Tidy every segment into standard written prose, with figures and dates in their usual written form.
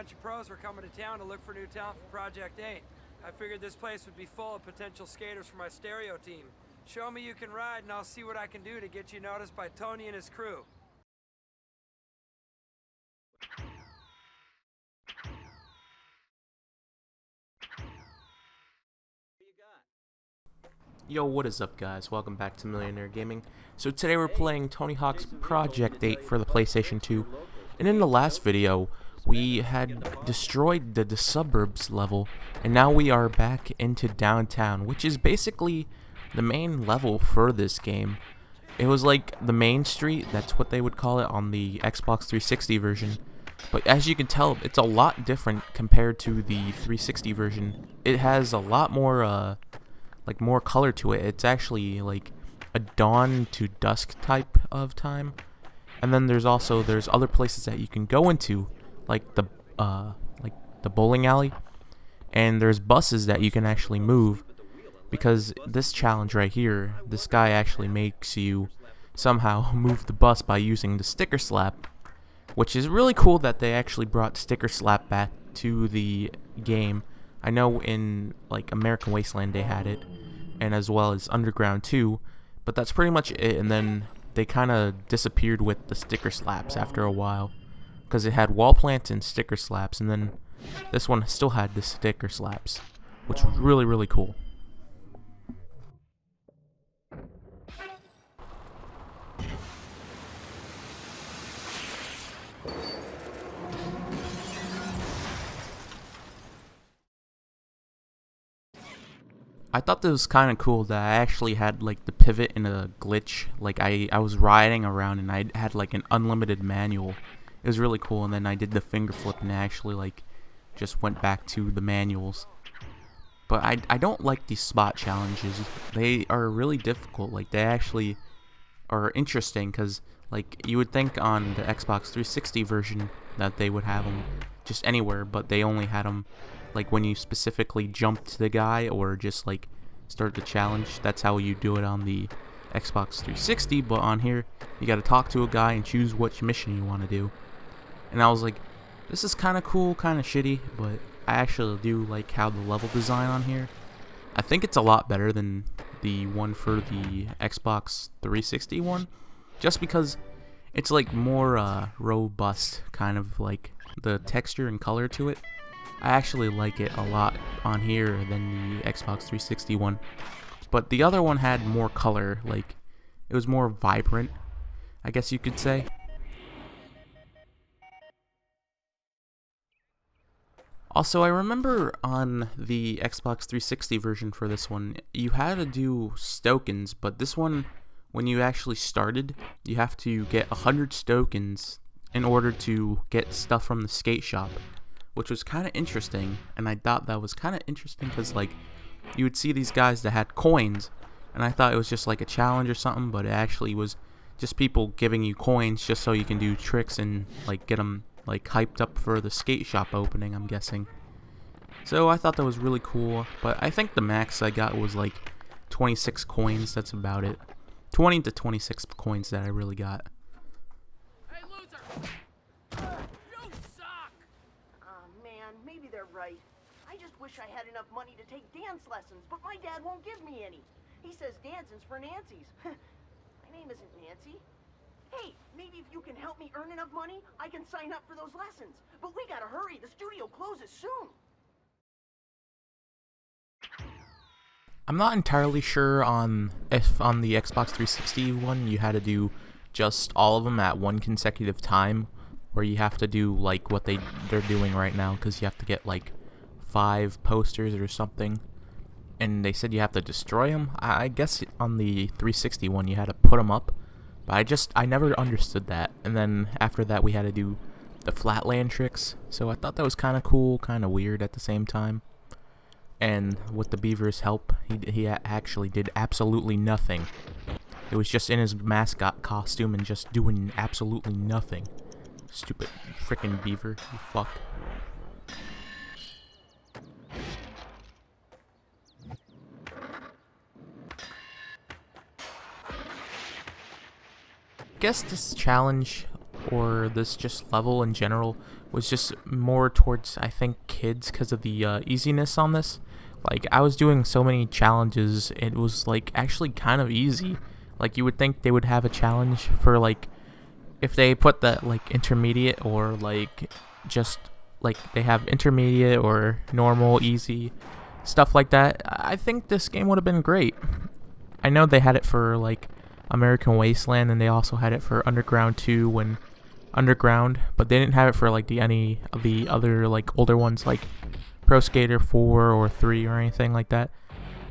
bunch of pros were coming to town to look for new talent for Project 8. I figured this place would be full of potential skaters for my stereo team. Show me you can ride and I'll see what I can do to get you noticed by Tony and his crew. Yo, what is up, guys? Welcome back to Millionaire Gaming. So today we're playing Tony Hawk's Project 8 for the PlayStation 2. And in the last video, we had destroyed the suburbs level, and now we are back into downtown, which is basically the main level for this game. It was like the main street, that's what they would call it on the Xbox 360 version. But as you can tell, it's a lot different compared to the 360 version. It has a lot more, more color to it. It's actually like a dawn to dusk type of time. And then there's other places that you can go into, like the bowling alley, and there's buses that you can actually move, because this challenge right here, this guy actually makes you somehow move the bus by using the sticker slap, which is really cool that they actually brought sticker slap back to the game. I know in like American Wasteland they had it, and as well as Underground 2, but that's pretty much it. And then they kind of disappeared with the sticker slaps after a while, because it had wall plants and sticker slaps, and then this one still had the sticker slaps, which was really, really cool. I thought this was kind of cool that I actually had like the pivot in a glitch. Like I was riding around and I had like an unlimited manual. It was really cool, and then I did the finger flip and I actually like just went back to the manuals. But I don't like these spot challenges. They are really difficult. Like they actually are interesting, because like you would think on the Xbox 360 version that they would have them just anywhere, but they only had them like when you specifically jump to the guy or just like start the challenge. That's how you do it on the Xbox 360, but on here you gotta talk to a guy and choose which mission you want to do. And I was like, this is kind of cool, kind of shitty, but I actually do like how the level design on here. I think it's a lot better than the one for the Xbox 360 one, just because it's like more robust, kind of like the texture and color to it. I actually like it a lot on here than the Xbox 360 one. But the other one had more color, like it was more vibrant, I guess you could say. Also, I remember on the Xbox 360 version for this one, you had to do tokens, but this one, when you actually started, you have to get 100 tokens in order to get stuff from the skate shop, which was kind of interesting. And I thought that was kind of interesting because like you would see these guys that had coins, and I thought it was just like a challenge or something, but it actually was just people giving you coins just so you can do tricks and like get them like hyped up for the skate shop opening, I'm guessing. So I thought that was really cool, but I think the max I got was like 26 coins. That's about it. 20 to 26 coins that I really got. Hey, loser! You suck! Man, maybe they're right. I just wish I had enough money to take dance lessons, but my dad won't give me any. He says dancing's for Nancy's. My name isn't Nancy. Hey, maybe if you can help me earn enough money, I can sign up for those lessons. But we gotta hurry, the studio closes soon. I'm not entirely sure on if on the Xbox 360 one you had to do just all of them at one consecutive time, or you have to do like what they're doing right now, because you have to get like 5 posters or something, and they said you have to destroy them. I guess on the 360 one you had to put them up, but I never understood that. And then after that we had to do the flatland tricks, so I thought that was kind of cool, kind of weird at the same time. And with the beaver's help, he actually did absolutely nothing. It was just in his mascot costume and just doing absolutely nothing. Stupid frickin' beaver, you fuck. Guess this challenge or this just level in general was just more towards, I think, kids because of the easiness on this. Like, I was doing so many challenges, it was like actually kind of easy. Like, you would think they would have a challenge for, like, if they put that like intermediate, or like just like they have intermediate or normal, easy, stuff like that. I think this game would have been great. I know they had it for like American Wasteland, and they also had it for Underground 2 and Underground, but they didn't have it for like any of the other like older ones like Pro Skater 4 or 3 or anything like that.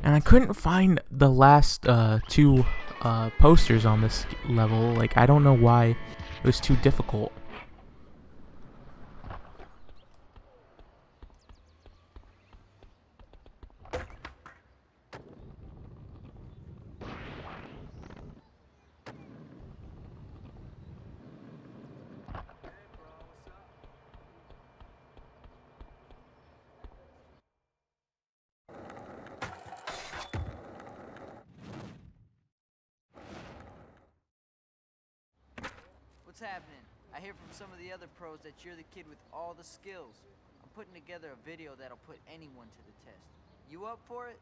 And I couldn't find the last two posters on this level. Like, I don't know why it was too difficult. What's happening? I hear from some of the other pros that you're the kid with all the skills. I'm putting together a video that'll put anyone to the test. You up for it?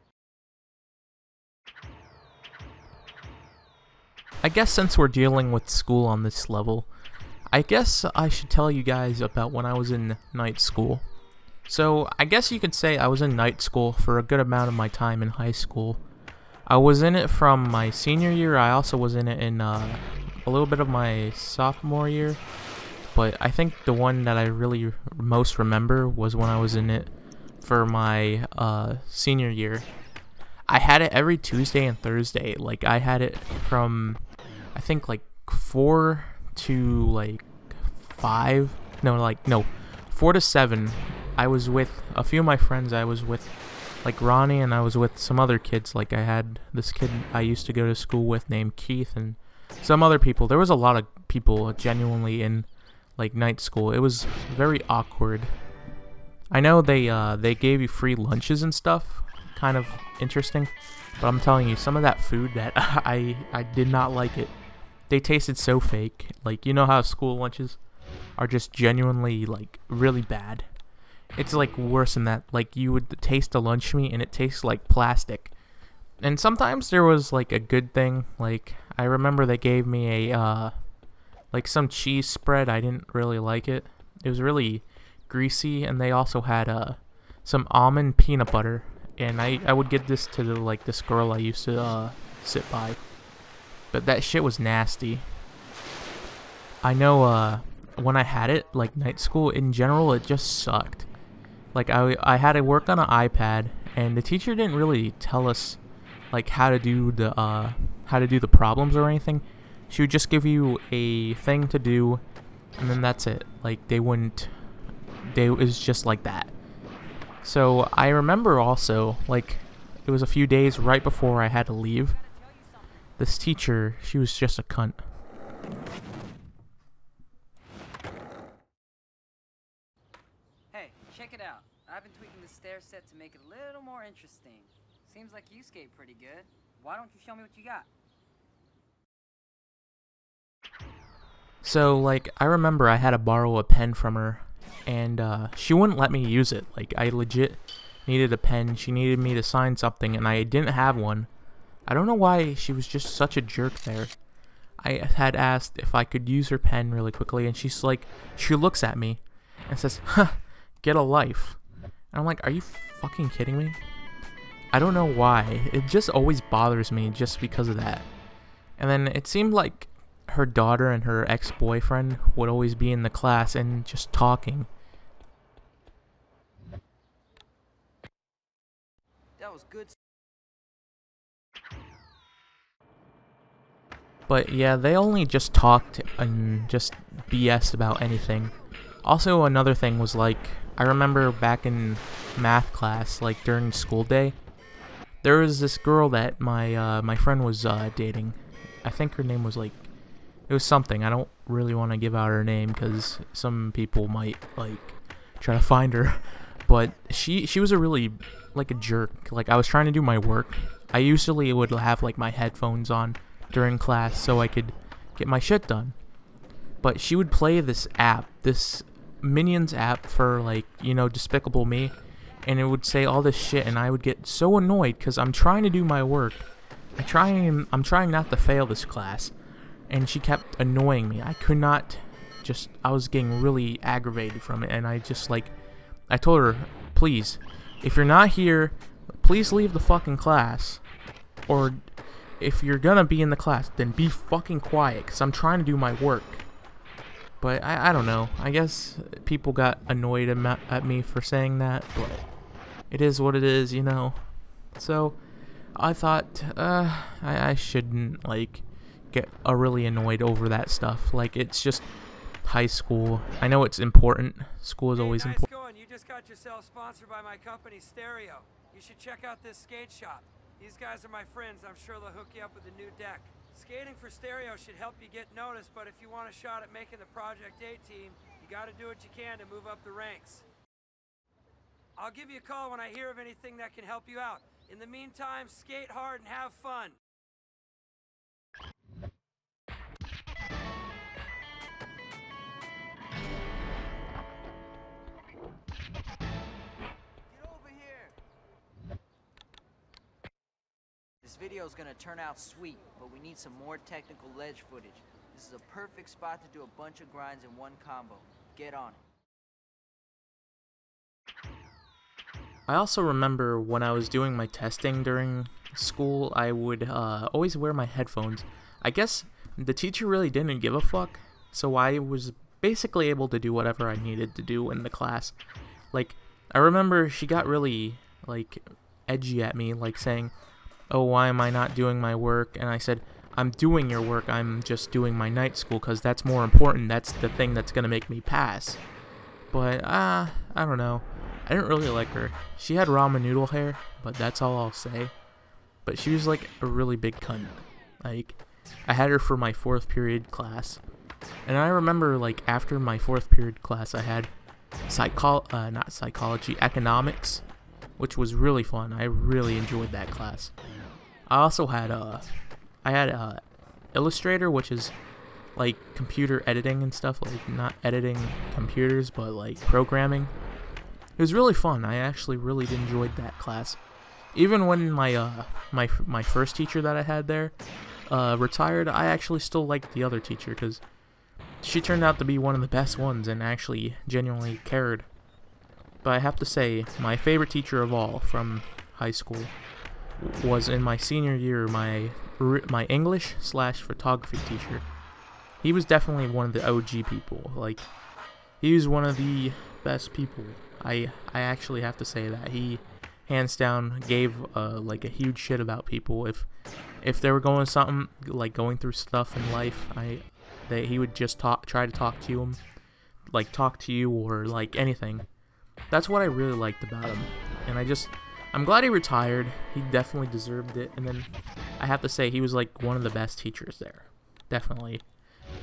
I guess since we're dealing with school on this level, I guess I should tell you guys about when I was in night school. So, I guess you could say I was in night school for a good amount of my time in high school. I was in it from my senior year. I also was in it in a little bit of my sophomore year, but I think the one that I really most remember was when I was in it for my senior year. I had it every Tuesday and Thursday. Like, I had it from, I think, like 4 to like 5. No, 4 to 7. I was with a few of my friends. I was with like Ronnie, and I was with some other kids. Like, I had this kid I used to go to school with named Keith, and some other people. There was a lot of people genuinely in like night school. It was very awkward. I know they gave you free lunches and stuff, kind of interesting, but I'm telling you, some of that food that I did not like it. They tasted so fake. Like, you know how school lunches are just genuinely like really bad. It's like worse than that. Like, you would taste the lunch meat and it tastes like plastic. And sometimes there was like a good thing. Like, I remember they gave me a like some cheese spread. I didn't really like it. It was really greasy, and they also had some almond peanut butter. And I would get this to like this girl I used to sit by. But that shit was nasty. I know when I had it, like night school in general, it just sucked. Like, I had to work on an iPad, and the teacher didn't really tell us like how to do the problems or anything. She would just give you a thing to do, and then that's it. Like, it was just like that. So I remember also, like, it was a few days right before I had to leave. This teacher, she was just a cunt. Hey, check it out. I've been tweaking the stair set to make it a little more interesting. Seems like you skate pretty good. Why don't you show me what you got? So, like, I remember I had to borrow a pen from her, and she wouldn't let me use it. Like, I legit needed a pen. She needed me to sign something, and I didn't have one. I don't know why she was just such a jerk there. I had asked if I could use her pen really quickly, and she's like, she looks at me and says, "Huh, get a life." And I'm like, are you fucking kidding me? I don't know why. It just always bothers me just because of that. And then it seemed like her daughter and her ex-boyfriend would always be in the class and just talking. That was good. But yeah, they only just talked and just BS about anything. Also, another thing was, like, I remember back in math class, like during school day, there was this girl that my friend was dating. I think her name was like, it was something. I don't really want to give out her name because some people might like try to find her. But she was a really like a jerk. Like, I was trying to do my work. I usually would have like my headphones on during class so I could get my shit done. but she would play this app, this Minions app for, like, you know, Despicable Me, and it would say all this shit, and I would get so annoyed because I'm trying to do my work. I'm trying not to fail this class, and she kept annoying me. I could not I was getting really aggravated from it, and I told her, please, if you're not here, please leave the fucking class, or if you're gonna be in the class, then be fucking quiet, because I'm trying to do my work. But I don't know. I guess people got annoyed at me for saying that, but it is what it is, you know. So I thought I shouldn't, like, get really annoyed over that stuff. Like, it's just high school. I know it's important. School is always nice important. going. You just got yourself sponsored by my company, Stereo. You should check out this skate shop. These guys are my friends. I'm sure they'll hook you up with a new deck. Skating for Stereo should help you get noticed, but if you want a shot at making the Project 8 team, you gotta do what you can to move up the ranks. I'll give you a call when I hear of anything that can help you out. In the meantime, skate hard and have fun. Get over here! This video is gonna turn out sweet, but we need some more technical ledge footage. This is a perfect spot to do a bunch of grinds in one combo. Get on it. I also remember when I was doing my testing during school, I would always wear my headphones. I guess the teacher really didn't give a fuck, so I was basically able to do whatever I needed to do in the class. Like, I remember she got really, like, edgy at me, like saying, oh, why am I not doing my work? And I said, I'm doing your work, I'm just doing my night school, because that's more important, that's the thing that's gonna make me pass. But, I don't know. I didn't really like her. She had ramen noodle hair, but that's all I'll say. But she was, like, a really big cunt. Like, I had her for my 4th period class. And I remember, like, after my 4th period class, I had economics, which was really fun. I really enjoyed that class. I also had, Illustrator, which is, like, computer editing and stuff. Like, not editing computers, but, like, programming. It was really fun. I actually really enjoyed that class. Even when my my first teacher that I had there retired, I actually still liked the other teacher because she turned out to be one of the best ones and actually genuinely cared. But I have to say, my favorite teacher of all from high school was in my senior year, my English/photography teacher. He was definitely one of the OG people. Like, he was one of the best people. I actually have to say that he, hands down, gave like a huge shit about people. If they were going through stuff in life, he would just try to talk to him, like talk to you or like anything. That's what I really liked about him, and I'm glad he retired. He definitely deserved it. And then I have to say he was like one of the best teachers there, definitely.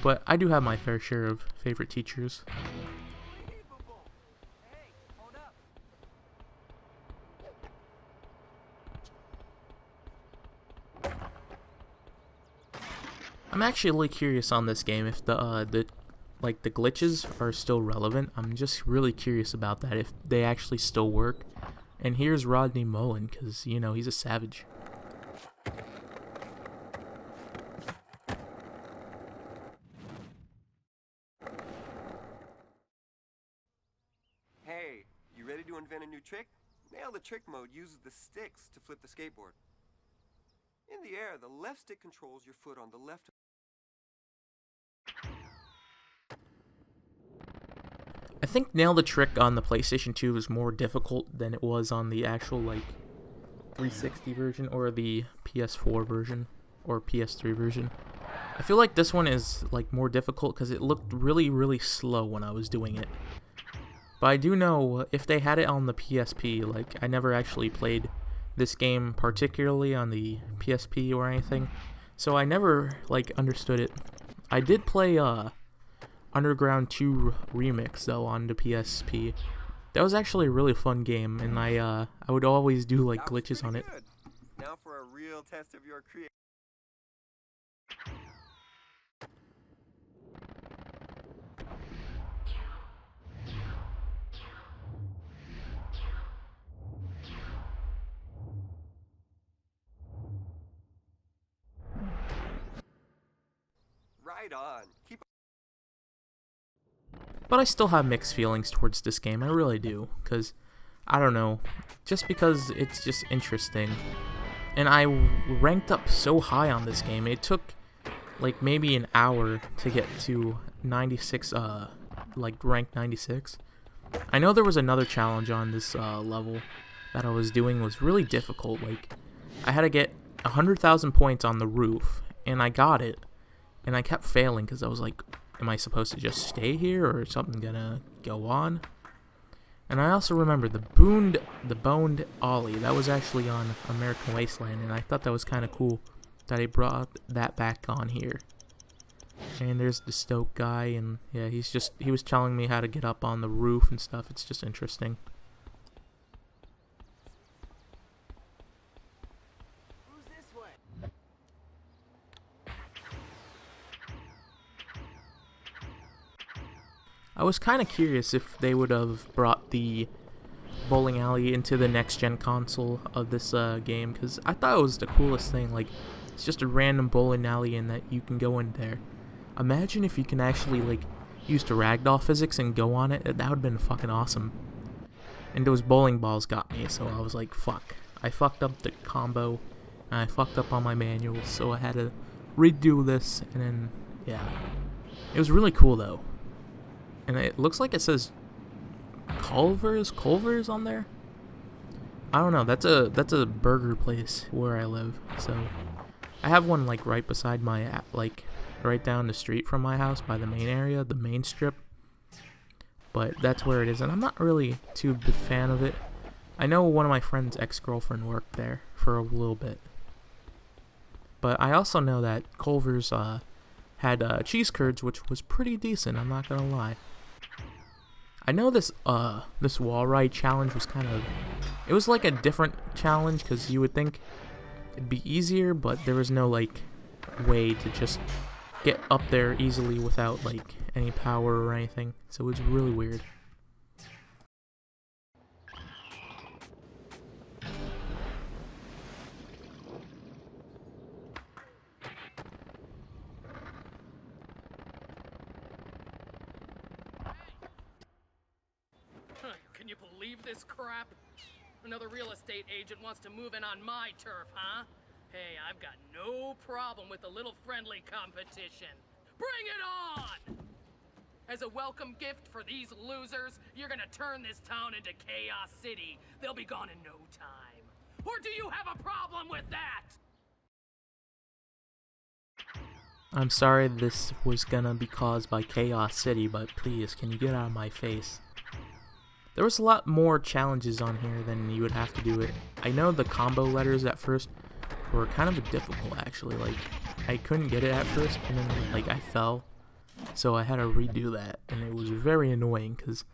But I do have my fair share of favorite teachers. I'm actually really curious on this game if the glitches are still relevant. I'm just really curious about that, if they actually still work. And here's Rodney Mullen, because, you know, he's a savage. Hey, you ready to invent a new trick? Nail the Trick mode uses the sticks to flip the skateboard. In the air, the left stick controls your foot on the left. I think Nail the Trick on the PlayStation 2 is more difficult than it was on the actual, like, 360 version or the PS4 version or PS3 version. I feel like this one is, like, more difficult because it looked really, really slow when I was doing it. But I do know if they had it on the PSP, like, I never actually played this game particularly on the PSP or anything, so I never, like, understood it. I did play Underground 2 Remix though on the PSP. That was actually a really fun game, and I would always do like glitches on it. Now for a real test of your creativity. Right on. Keep. But I still have mixed feelings towards this game, I really do, because, I don't know, just because it's just interesting. And I ranked up so high on this game, it took, like, maybe an hour to get to 96, like, rank 96. I know there was another challenge on this level that I was doing was really difficult, like, I had to get 100,000 points on the roof, and I got it, and I kept failing because I was like, am I supposed to just stay here, or is something gonna go on? And I also remember the boned ollie, that was actually on American Wasteland, and I thought that was kind of cool that they brought that back on here. And there's the Stoke guy, and yeah, he was telling me how to get up on the roof and stuff. It's just interesting. Who's this way? I was kind of curious if they would have brought the bowling alley into the next-gen console of this game, because I thought it was the coolest thing. Like, it's just a random bowling alley and that you can go in there. Imagine if you can actually, like, use the ragdoll physics and go on it. That would have been fucking awesome. And those bowling balls got me, so I was like, fuck. I fucked up the combo, and I fucked up on my manuals, so I had to redo this, and then, yeah. It was really cool, though. And it looks like it says Culver's on there. I don't know. That's a burger place where I live. So I have one like right beside my right down the street from my house by the main area, the main strip. But that's where it is, and I'm not really too big fan of it. I know one of my friend's ex-girlfriend worked there for a little bit. But I also know that Culver's had cheese curds, which was pretty decent. I'm not gonna lie. I know this wall ride challenge was it was like a different challenge, because you would think it'd be easier, but there was no like way to just get up there easily without like any power or anything, so it was really weird. Can you believe this crap? Another real estate agent wants to move in on my turf, huh? Hey, I've got no problem with a little friendly competition. Bring it on! As a welcome gift for these losers, you're gonna turn this town into Chaos City. They'll be gone in no time. Or do you have a problem with that? I'm sorry this was gonna be caused by Chaos City, but please, can you get out of my face? There was a lot more challenges on here than you would have to do it. I know the combo letters at first were kind of difficult, actually. Like, I couldn't get it at first, and then like I fell, so I had to redo that, and it was very annoying because,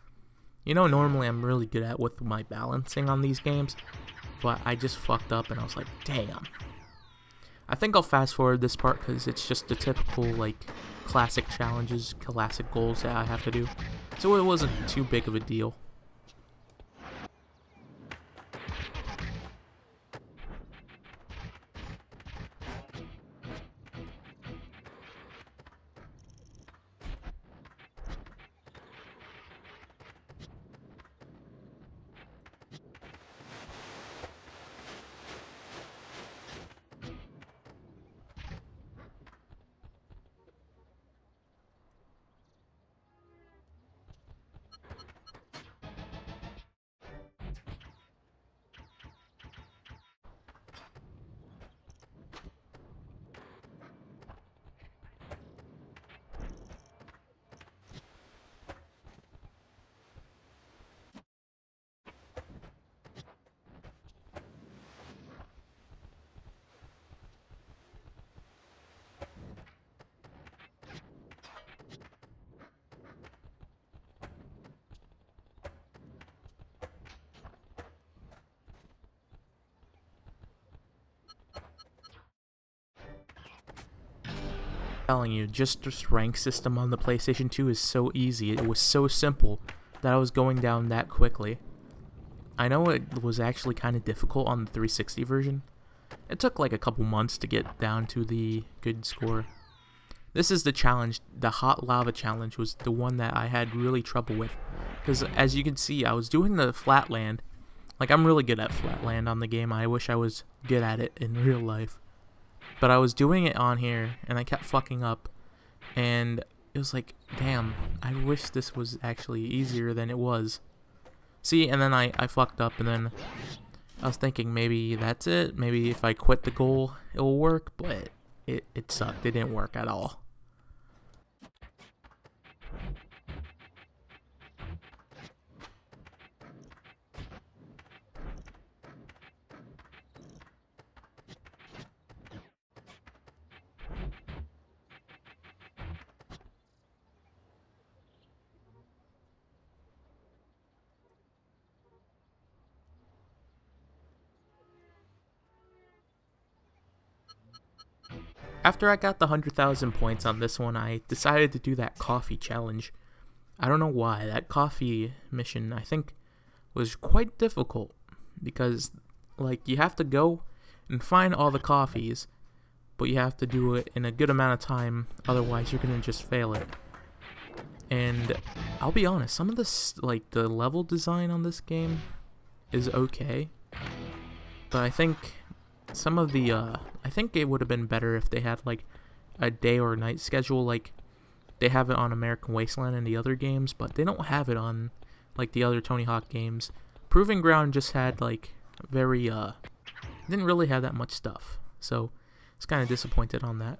you know, normally I'm really good at with my balancing on these games, but I just fucked up, and I was like, damn. I think I'll fast forward this part because it's just the typical like classic challenges, classic goals that I have to do, so it wasn't too big of a deal. Telling you, just this rank system on the PlayStation 2 is so easy. It was so simple that I was going down that quickly. I know it was actually kind of difficult on the 360 version. It took like a couple months to get down to the good score. this is the challenge. The hot lava challenge was the one that I had really trouble with. Because as you can see, I was doing the flatland. Like, I'm really good at flatland on the game. I wish I was good at it in real life. But I was doing it on here, and I kept fucking up. And it was like, damn, I wish this was actually easier than it was. See, and then I fucked up, and then I was thinking maybe that's it. Maybe if I quit the goal, it will work. But it sucked. It didn't work at all. After I got the 100,000 points on this one, I decided to do that coffee challenge. I don't know why. That coffee mission, I think, was quite difficult. Because, like, you have to go and find all the coffees, but you have to do it in a good amount of time, otherwise you're going to just fail it. And I'll be honest, some of this, like, the level design on this game is okay. But I think some of the, I think it would have been better if they had, like, a day or night schedule, like they have it on American Wasteland and the other games, but they don't have it on, like, the other Tony Hawk games. Proving Ground just had, like, very, didn't really have that much stuff, so I was kind of disappointed on that.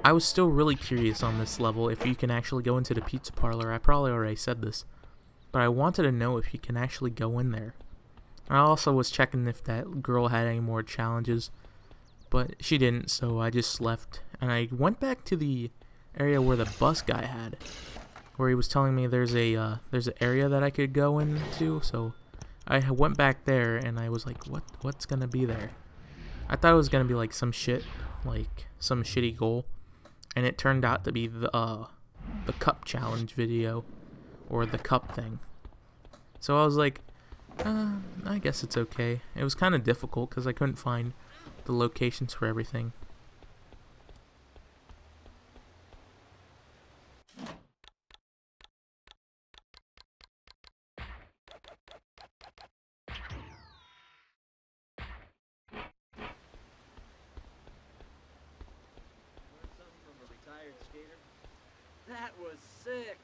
I was still really curious on this level if you can actually go into the pizza parlor. I probably already said this, but I wanted to know if you can actually go in there. I also was checking if that girl had any more challenges, but she didn't, so I just left. And I went back to the area where the bus guy had, where he was telling me there's an area that I could go into. So I went back there, and I was like, what's gonna be there? I thought it was gonna be like some shit, like some shitty goal. And it turned out to be the cup challenge video, or the cup thing. So I was like, I guess it's okay. It was kind of difficult because I couldn't find the locations for everything. That was sick!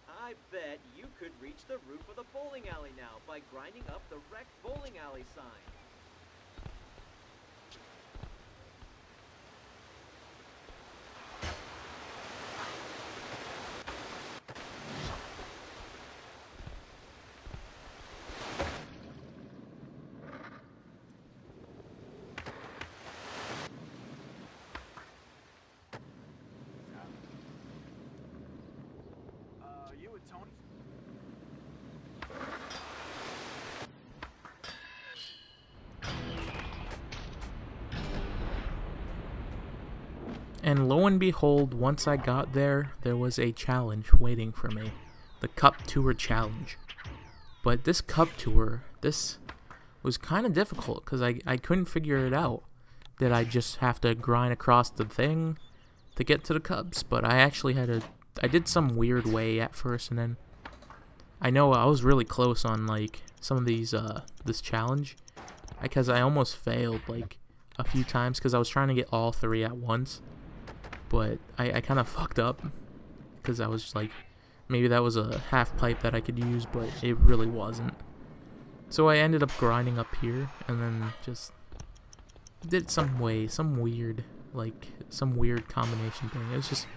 I bet you could reach the roof of the bowling alley now by grinding up the wrecked bowling alley sign. You with Tony? And lo and behold, once I got there, there was a challenge waiting for me. The Cup Tour Challenge. But this Cup Tour, this was kind of difficult because I couldn't figure it out. Did I just have to grind across the thing to get to the cups? But I actually had to, I did some weird way at first, and then I know I was really close on, like, some of these, this challenge. Because I almost failed, like, a few times because I was trying to get all three at once. But I kind of fucked up because I was just like, maybe that was a half pipe that I could use, but it really wasn't. So I ended up grinding up here and then just did some way, some weird combination thing. It was just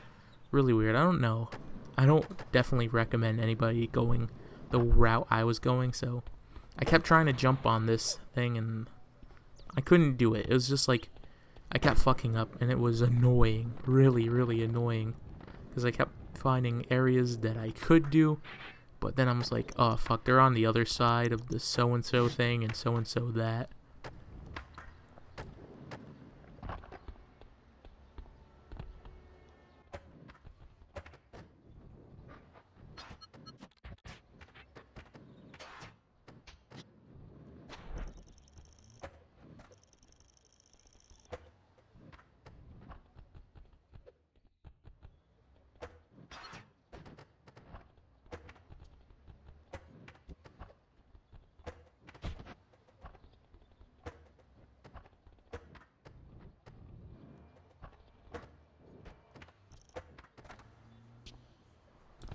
really weird. I don't know. I don't definitely recommend anybody going the route I was going, so I kept trying to jump on this thing and I couldn't do it. It was just like, I kept fucking up, and it was annoying. Really, really annoying. Because I kept finding areas that I could do, but then I was like, oh fuck, they're on the other side of the so-and-so thing and so-and-so that.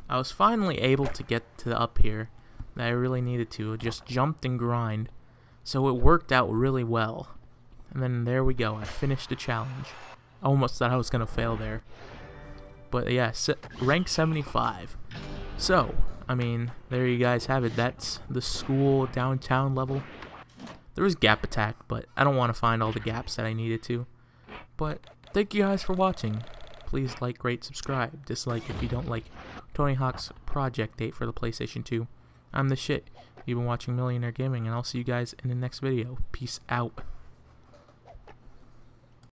I was finally able to get to up here that I really needed to. I just jumped and grind. So it worked out really well. And then there we go. I finished the challenge. I almost thought I was going to fail there. But yeah, rank 75. So, I mean, there you guys have it. That's the school downtown level. There was gap attack, but I don't want to find all the gaps that I needed to. But thank you guys for watching. Please like, rate, subscribe, dislike if you don't like Tony Hawk's Project 8 for the PlayStation 2. I'm the shit. You've been watching Millionaire Gaming, and I'll see you guys in the next video. Peace out.